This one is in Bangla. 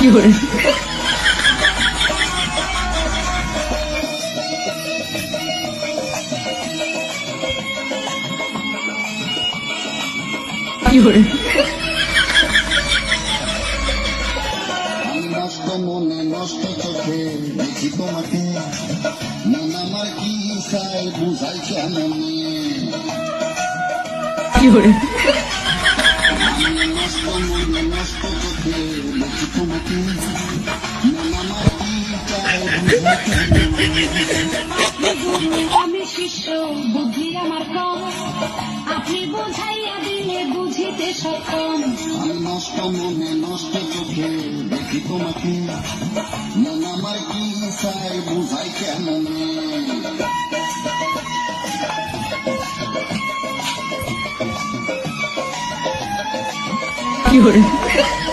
有人，有人， আমি নষ্ট মনে নষ্ট চোখে দেখি তোমাকে মন আমার কি চাই বুঝাই কেমনে 有人， আমি নষ্ট মনে নষ্ট চোখে দেখি তোমাকে মন আমার কি চাই বুঝাই কেমনে আমি শিষ্য বুদ্ধি আমার কম আপনি বোঝাইয়া দিলে বুঝিতে সক্ষম আমি নষ্ট মনে নষ্ট চোখে দেখি তোমাকে মন আমার কি চাই বুঝাই কেমনে 有人。